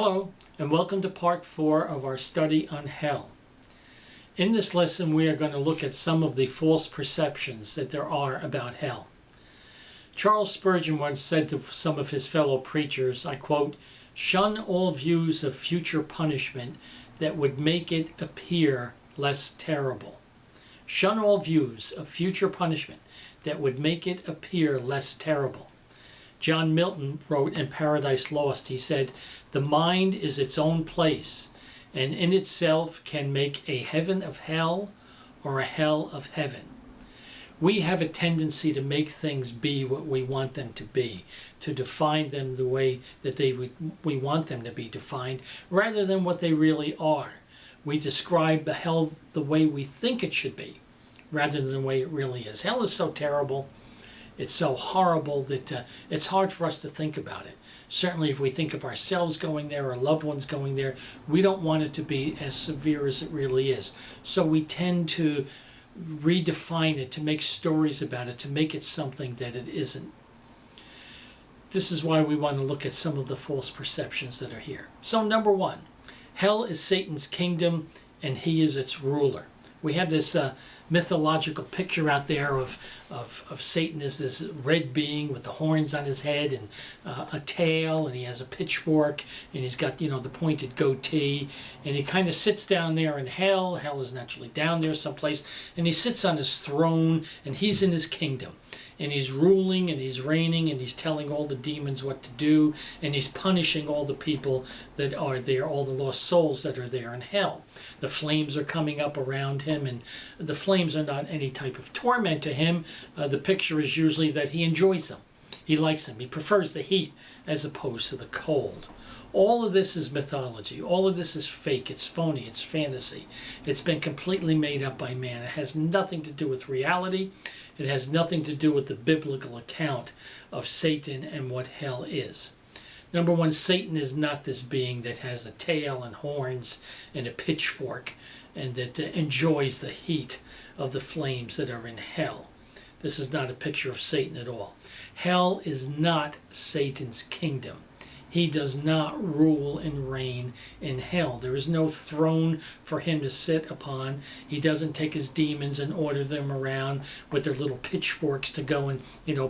Hello, and welcome to part 4 of our study on hell. In this lesson, we are going to look at some of the false perceptions that there are about hell. Charles Spurgeon once said to some of his fellow preachers, I quote, "Shun all views of future punishment that would make it appear less terrible." Shun all views of future punishment that would make it appear less terrible. John Milton wrote in Paradise Lost, he said, "The mind is its own place, and in itself can make a heaven of hell or a hell of heaven." We have a tendency to make things be what we want them to be, to define them the way that we want them to be defined, rather than what they really are. We describe the hell the way we think it should be, rather than the way it really is. Hell is so terrible. It's so horrible that it's hard for us to think about it. Certainly if we think of ourselves going there or loved ones going there, we don't want it to be as severe as it really is. So we tend to redefine it, to make stories about it, to make it something that it isn't. This is why we want to look at some of the false perceptions that are here. So number 1, hell is Satan's kingdom and he is its ruler. We have this mythological picture out there of Satan as this red being with the horns on his head and a tail, and he has a pitchfork, and he's got, the pointed goatee, and he kind of sits down there in hell. Hell is naturally down there someplace, and he sits on his throne, and he's in his kingdom. And he's ruling and he's reigning and he's telling all the demons what to do, and he's punishing all the people that are there, all the lost souls that are there in hell. The flames are coming up around him, and the flames are not any type of torment to him. The picture is usually that he enjoys them. He likes them. He prefers the heat as opposed to the cold. All of this is mythology. All of this is fake. It's phony. It's fantasy. It's been completely made up by man. It has nothing to do with reality. It has nothing to do with the biblical account of Satan and what hell is. Number 1, Satan is not this being that has a tail and horns and a pitchfork and that enjoys the heat of the flames that are in hell. This is not a picture of Satan at all. Hell is not Satan's kingdom. He does not rule and reign in hell. There is no throne for him to sit upon. He doesn't take his demons and order them around with their little pitchforks to go and,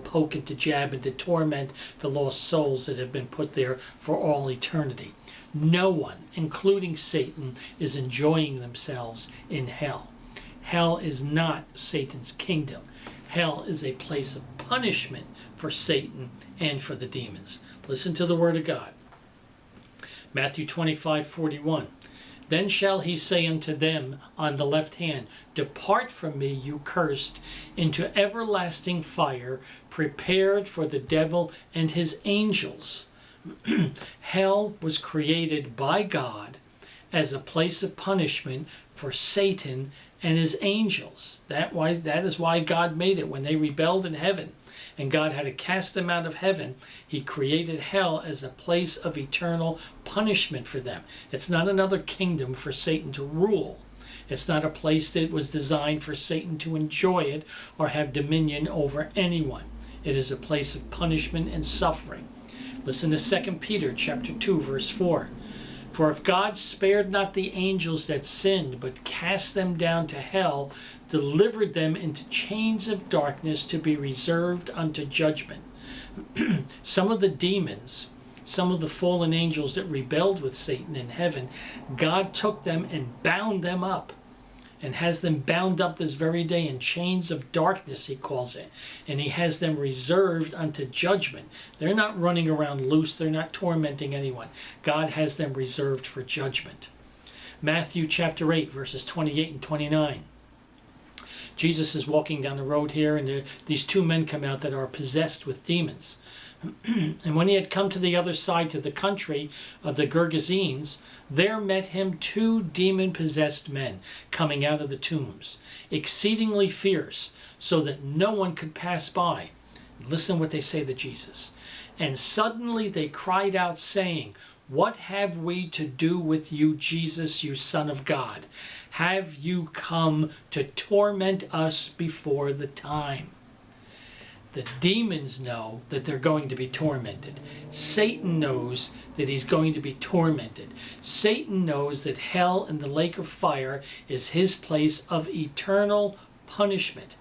poke and to jab and to torment the lost souls that have been put there for all eternity. No one, including Satan, is enjoying themselves in hell. Hell is not Satan's kingdom. Hell is a place of punishment for Satan and for the demons. Listen to the word of God. Matthew 25:41. Then shall he say unto them on the left hand, Depart from me, you cursed, into everlasting fire, prepared for the devil and his angels. Hell was created by God as a place of punishment for Satan and his angels. That is why God made it. When they rebelled in heaven and God had to cast them out of heaven, he created hell as a place of eternal punishment for them. It's not another kingdom for Satan to rule. It's not a place that was designed for Satan to enjoy it or have dominion over anyone. It is a place of punishment and suffering. Listen to 2 Peter chapter 2, verse 4. For if God spared not the angels that sinned, but cast them down to hell, delivered them into chains of darkness to be reserved unto judgment. Some of the demons, some of the fallen angels that rebelled with Satan in heaven, God took them and bound them up, and has them bound up this very day in chains of darkness, he calls it. And he has them reserved unto judgment. They're not running around loose. They're not tormenting anyone. God has them reserved for judgment. Matthew chapter 8, verses 28 and 29. Jesus is walking down the road here, and these 2 men come out that are possessed with demons. And when he had come to the other side, to the country of the Gergesenes, there met him 2 demon-possessed men coming out of the tombs, exceedingly fierce, so that no one could pass by. Listen what they say to Jesus. And suddenly they cried out, saying, What have we to do with you, Jesus, you Son of God? Have you come to torment us before the time? The demons know that they're going to be tormented. Satan knows that he's going to be tormented. Satan knows that hell and the lake of fire is his place of eternal punishment.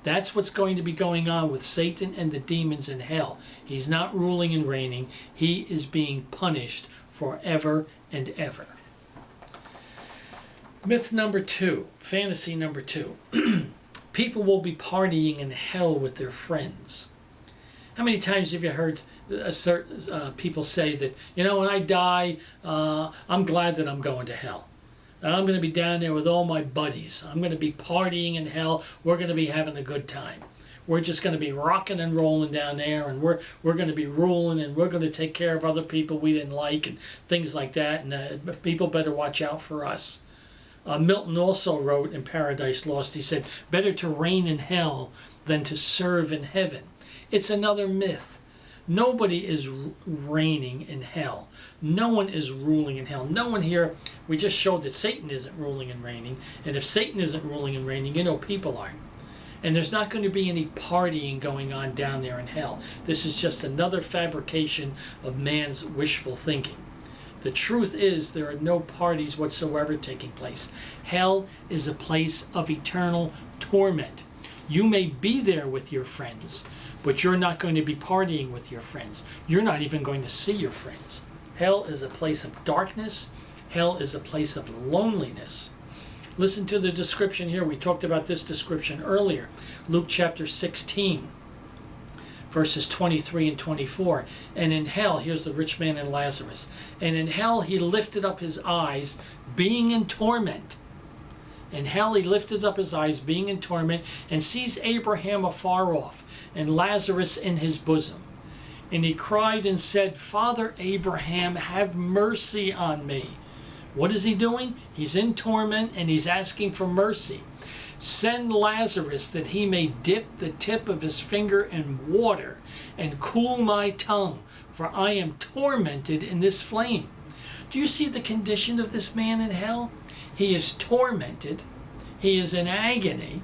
That's what's going to be going on with Satan and the demons in hell. He's not ruling and reigning. He is being punished forever and ever. Myth number 2, fantasy number 2. People will be partying in hell with their friends. How many times have you heard people say that, when I die, I'm glad that I'm going to hell. I'm going to be down there with all my buddies. I'm going to be partying in hell. We're going to be having a good time. We're just going to be rocking and rolling down there, and we're going to be ruling, and we're going to take care of other people we didn't like and things like that, and people better watch out for us. Milton also wrote in Paradise Lost, he said, better to reign in hell than to serve in heaven. It's another myth. Nobody is reigning in hell. No one is ruling in hell. No one here, we just showed that Satan isn't ruling and reigning. And if Satan isn't ruling and reigning, people are. And there's not going to be any partying going on down there in hell. This is just another fabrication of man's wishful thinking. The truth is there are no parties whatsoever taking place. Hell is a place of eternal torment. You may be there with your friends, but you're not going to be partying with your friends. You're not even going to see your friends. Hell is a place of darkness. Hell is a place of loneliness. Listen to the description here. We talked about this description earlier. Luke chapter 16, verses 23 and 24. And in hell, here's the rich man and Lazarus. And in hell he lifted up his eyes, being in torment. In hell he lifted up his eyes, being in torment, and sees Abraham afar off, and Lazarus in his bosom. And he cried and said, Father Abraham, have mercy on me. What is he doing? He's in torment, and he's asking for mercy. Send Lazarus that he may dip the tip of his finger in water and cool my tongue, for I am tormented in this flame. Do you see the condition of this man in hell? He is tormented. He is in agony.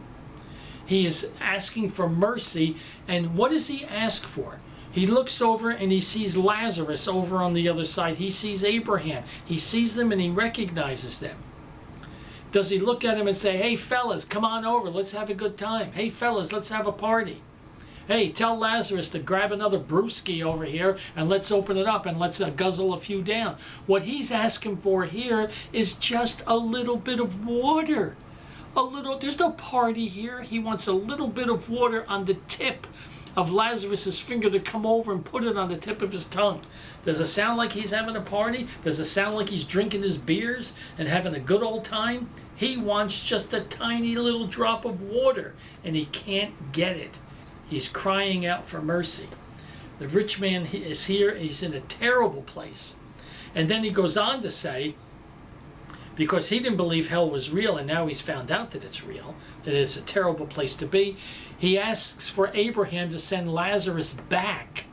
He is asking for mercy. And what does he ask for? He looks over and he sees Lazarus over on the other side. He sees Abraham. He sees them and he recognizes them. Does he look at him and say, hey fellas, come on over, let's have a good time. Hey fellas, let's have a party. Hey, tell Lazarus to grab another brewski over here and let's open it up and let's guzzle a few down. What he's asking for here is just a little bit of water. There's no party here. He wants a little bit of water on the tip of Lazarus's finger to come over and put it on the tip of his tongue. Does it sound like he's having a party? Does it sound like he's drinking his beers and having a good old time? He wants just a tiny little drop of water, and he can't get it. He's crying out for mercy. The rich man is here. He's in a terrible place. And then he goes on to say, because he didn't believe hell was real, and now he's found out that it's real, that it's a terrible place to be, he asks for Abraham to send Lazarus back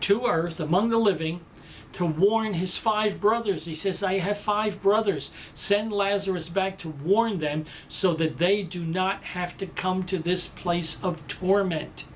to earth among the living to warn his 5 brothers. He says, I have 5 brothers. Send Lazarus back to warn them so that they do not have to come to this place of torment.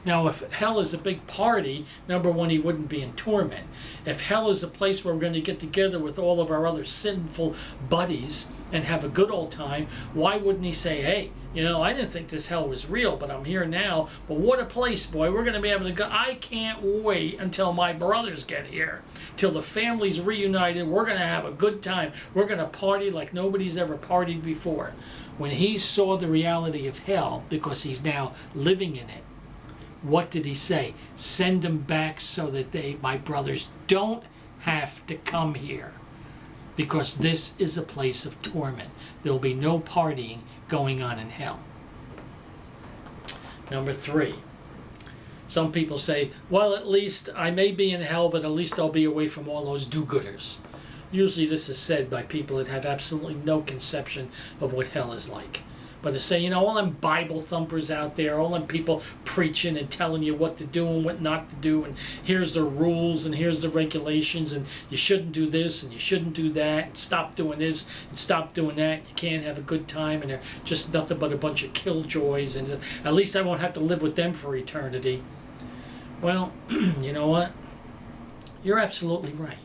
Now, if hell is a big party, number one, he wouldn't be in torment. If hell is a place where we're going to get together with all of our other sinful buddies and have a good old time, why wouldn't he say, hey, I didn't think this hell was real, but I'm here now. But what a place, boy. We're going to be able to go. I can't wait until my brothers get here, till the family's reunited. We're going to have a good time. We're going to party like nobody's ever partied before. When he saw the reality of hell, because he's now living in it, what did he say? Send them back so that my brothers, don't have to come here, because this is a place of torment. There will be no partying going on in hell. Number 3. Some people say, well, at least I may be in hell, but at least I'll be away from all those do-gooders. Usually this is said by people that have absolutely no conception of what hell is like. But to say, all them Bible thumpers out there, all them people preaching and telling you what to do and what not to do, and here's the rules and here's the regulations, and you shouldn't do this and you shouldn't do that, and stop doing this and stop doing that. You can't have a good time, and they're just nothing but a bunch of killjoys, and at least I won't have to live with them for eternity. Well, you know what? You're absolutely right.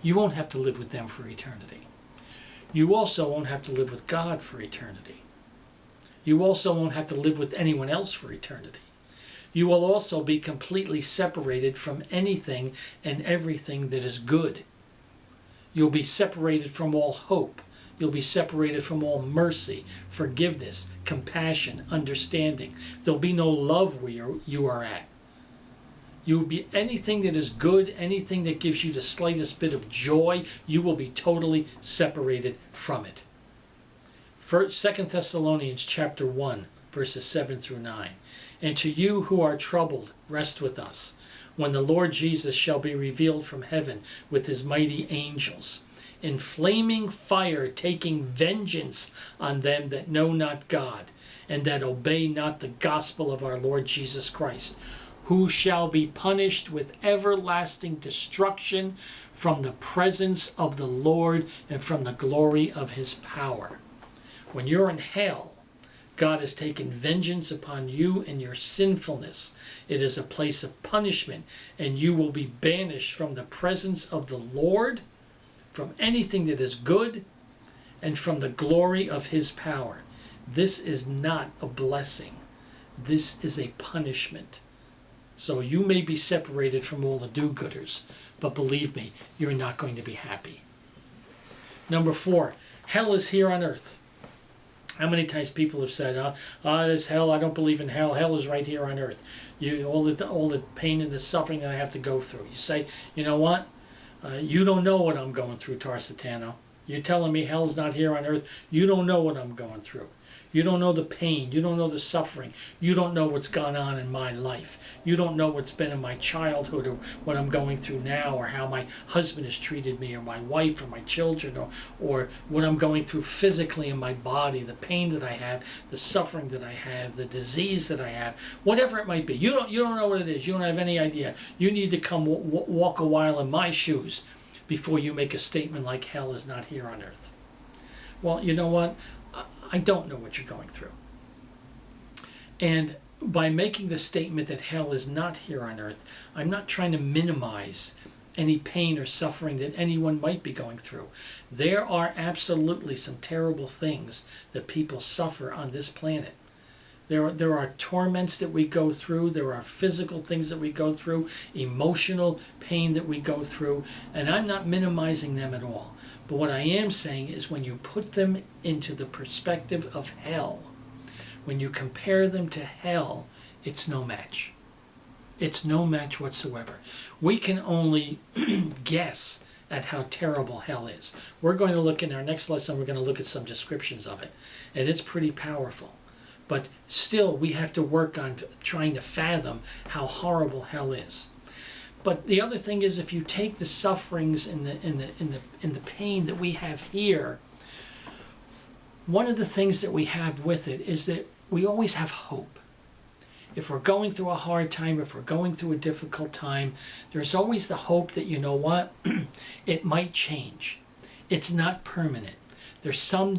You won't have to live with them for eternity. You also won't have to live with God for eternity. You also won't have to live with anyone else for eternity. You will also be completely separated from anything and everything that is good. You'll be separated from all hope. You'll be separated from all mercy, forgiveness, compassion, understanding. There'll be no love where you are at. You will be anything that is good, anything that gives you the slightest bit of joy, you will be totally separated from it. 2 Thessalonians chapter 1, verses 7 through 9. And to you who are troubled, rest with us, when the Lord Jesus shall be revealed from heaven with his mighty angels, in flaming fire, taking vengeance on them that know not God, and that obey not the gospel of our Lord Jesus Christ, who shall be punished with everlasting destruction from the presence of the Lord and from the glory of his power. When you're in hell, God has taken vengeance upon you and your sinfulness. It is a place of punishment, and you will be banished from the presence of the Lord, from anything that is good, and from the glory of his power. This is not a blessing. This is a punishment. So you may be separated from all the do-gooders, but believe me, you're not going to be happy. Number 4, hell is here on earth. How many times people have said, there's hell, I don't believe in hell. Hell is right here on earth. All the pain and the suffering that I have to go through. You say, you know what? You don't know what I'm going through, Tarsitano. You're telling me hell's not here on earth. You don't know what I'm going through. You don't know the pain. You don't know the suffering. You don't know what's gone on in my life. You don't know what's been in my childhood, or what I'm going through now, or how my husband has treated me, or my wife, or my children, or what I'm going through physically in my body, the pain that I have, the suffering that I have, the disease that I have, whatever it might be. You don't know what it is. You don't have any idea. You need to come walk a while in my shoes before you make a statement like hell is not here on earth. Well, you know what? I don't know what you're going through. And by making the statement that hell is not here on earth, I'm not trying to minimize any pain or suffering that anyone might be going through. There are absolutely some terrible things that people suffer on this planet. There are torments that we go through. There are physical things that we go through, emotional pain that we go through, and I'm not minimizing them at all. But what I am saying is when you put them into the perspective of hell, when you compare them to hell, it's no match. It's no match whatsoever. We can only guess at how terrible hell is. We're going to look in our next lesson, we're going to look at some descriptions of it, and it's pretty powerful. But still, we have to work on trying to fathom how horrible hell is. But the other thing is, if you take the sufferings and the pain that we have here, one of the things that we have with it is that we always have hope. If we're going through a hard time, if we're going through a difficult time, there's always the hope that, you know what, it might change. It's not permanent. There's some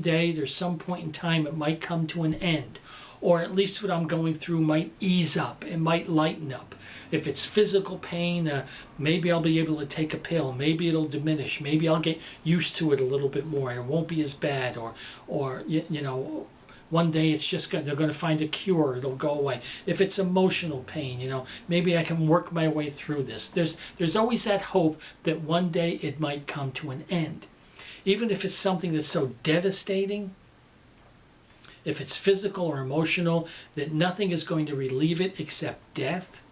point in time it might come to an end. Or at least what I'm going through might ease up. It might lighten up. If it's physical pain, maybe I'll be able to take a pill. Maybe it'll diminish. Maybe I'll get used to it a little bit more and it won't be as bad. Or one day it's just they're going to find a cure. It'll go away. If it's emotional pain, maybe I can work my way through this. There's always that hope that one day it might come to an end. Even if it's something that's so devastating, if it's physical or emotional, that nothing is going to relieve it except death,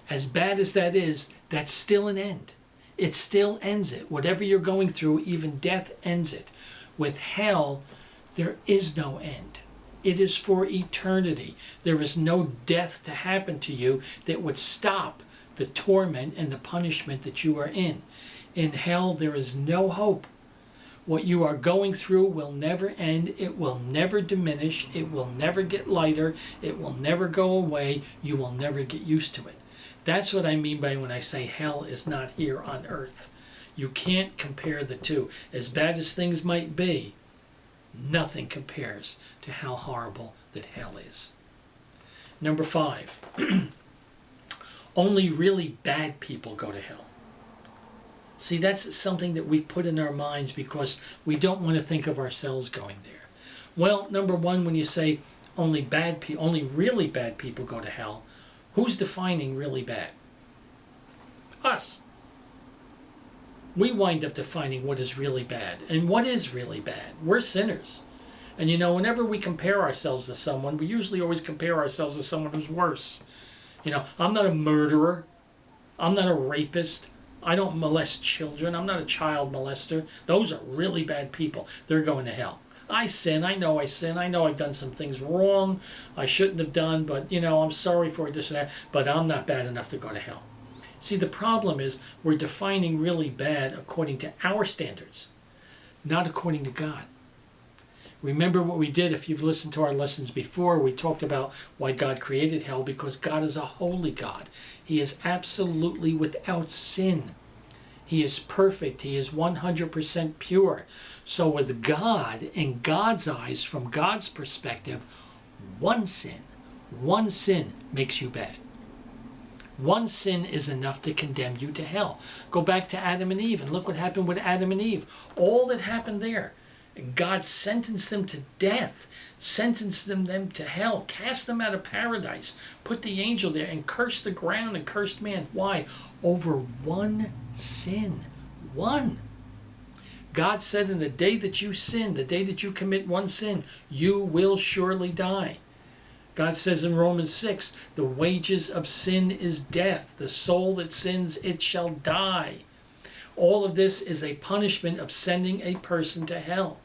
as bad as that is, that's still an end. It still ends it. Whatever you're going through, even death ends it. With hell, there is no end. It is for eternity. There is no death to happen to you that would stop the torment and the punishment that you are in. In hell, there is no hope. What you are going through will never end. It will never diminish. It will never get lighter. It will never go away. You will never get used to it. That's what I mean by when I say hell is not here on earth. You can't compare the two. As bad as things might be, nothing compares to how horrible that hell is. Number 5. Only really bad people go to hell. See, that's something that we've put in our minds because we don't want to think of ourselves going there. Well, number 1, when you say only really bad people go to hell, who's defining really bad? Us. We wind up defining what is really bad. And what is really bad? We're sinners. And whenever we compare ourselves to someone, we usually always compare ourselves to someone who's worse. I'm not a murderer. I'm not a rapist. I don't molest children. I'm not a child molester. Those are really bad people. They're going to hell. I sin. I know I sin. I know I've done some things wrong I shouldn't have done, but, I'm sorry for this and that, but I'm not bad enough to go to hell. See, the problem is we're defining really bad according to our standards, not according to God. Remember what we did. If you've listened to our lessons before, we talked about why God created hell, because God is a holy God. He is absolutely without sin. He is perfect. He is 100% pure. So with God, in God's eyes, from God's perspective, one sin makes you bad. One sin is enough to condemn you to hell. Go back to Adam and Eve and look what happened with Adam and Eve. All that happened there. God sentenced them to death, sentenced them to hell, cast them out of paradise, put the angel there, and cursed the ground and cursed man. Why? Over one sin. One. God said, in the day that you sin, the day that you commit one sin, you will surely die. God says in Romans 6, the wages of sin is death. The soul that sins, it shall die. All of this is a punishment of sending a person to hell.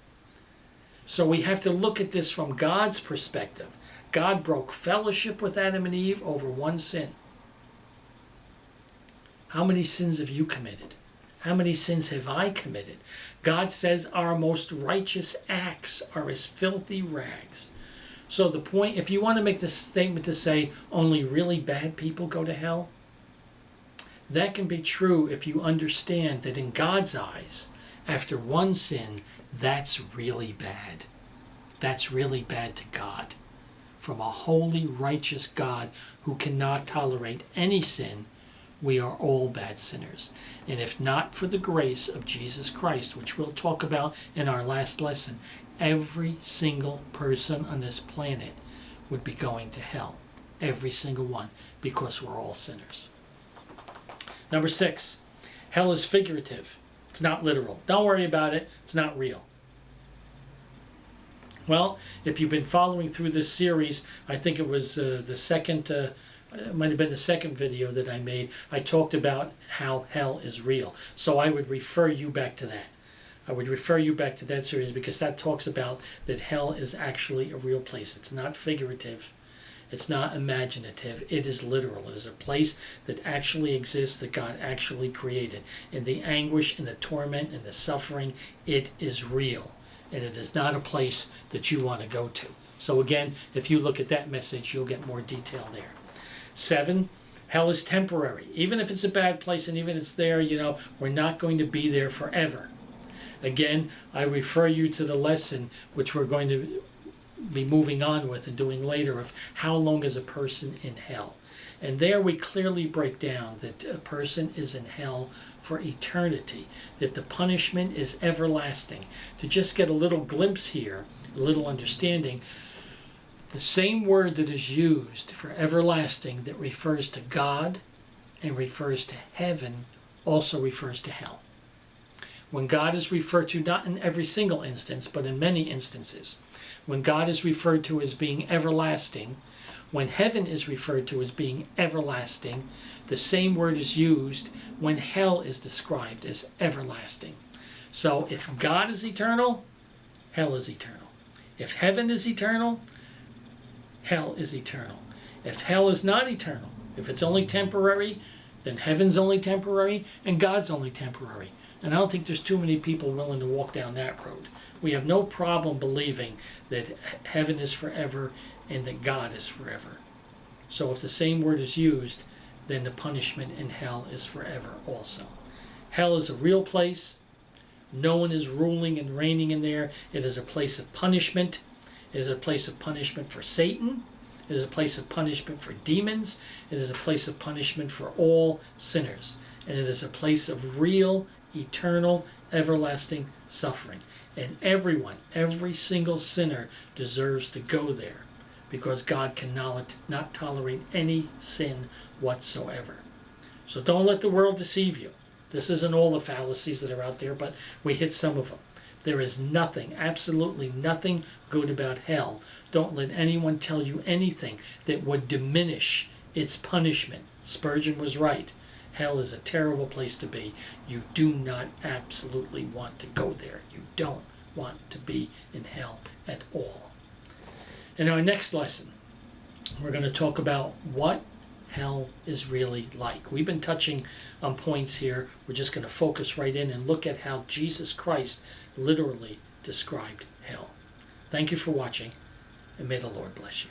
So we have to look at this from God's perspective. God broke fellowship with Adam and Eve over one sin. How many sins have you committed? How many sins have I committed? God says our most righteous acts are as filthy rags. So the point, if you want to make this statement to say only really bad people go to hell, that can be true if you understand that in God's eyes, after one sin, that's really bad. That's really bad to God. From a holy, righteous God who cannot tolerate any sin, we are all bad sinners. And if not for the grace of Jesus Christ, which we'll talk about in our last lesson, every single person on this planet would be going to hell. Every single one, because we're all sinners. Number 6, hell is figurative. It's not literal. Don't worry about it. It's not real. Well, if you've been following through this series, I think it was the second, it might have been the second video that I made. I talked about how hell is real. So I would refer you back to that. I would refer you back to that series because that talks about that hell is actually a real place. It's not figurative. It's not imaginative. It is literal. It is a place that actually exists, that God actually created. In the anguish, in the torment, in the suffering, it is real. And it is not a place that you want to go to. So again, if you look at that message, you'll get more detail there. 7, hell is temporary. Even if it's a bad place and even if it's there, we're not going to be there forever. Again, I refer you to the lesson which we're going to be moving on with and doing later of how long is a person in hell. And there we clearly break down that a person is in hell for eternity, that the punishment is everlasting. To just get a little glimpse here, a little understanding, the same word that is used for everlasting that refers to God and refers to heaven also refers to hell. When God is referred to, not in every single instance, but in many instances, when God is referred to as being everlasting, when heaven is referred to as being everlasting, the same word is used when hell is described as everlasting. So if God is eternal, hell is eternal. If heaven is eternal, hell is eternal. If hell is not eternal, if it's only temporary, then heaven's only temporary and God's only temporary. And I don't think there's too many people willing to walk down that road. We have no problem believing that heaven is forever and that God is forever. So if the same word is used, then the punishment in hell is forever also. Hell is a real place. No one is ruling and reigning in there. It is a place of punishment. It is a place of punishment for Satan. It is a place of punishment for demons. It is a place of punishment for all sinners. And it is a place of real, eternal, everlasting suffering. And everyone, every single sinner deserves to go there, because God cannot not tolerate any sin whatsoever. So don't let the world deceive you. This isn't all the fallacies that are out there, but we hit some of them. There is nothing, absolutely nothing good about hell. Don't let anyone tell you anything that would diminish its punishment. Spurgeon was right. Hell is a terrible place to be. You do not absolutely want to go there. You don't want to be in hell at all. In our next lesson, we're going to talk about what hell is really like. We've been touching on points here. We're just going to focus right in and look at how Jesus Christ literally described hell. Thank you for watching, and may the Lord bless you.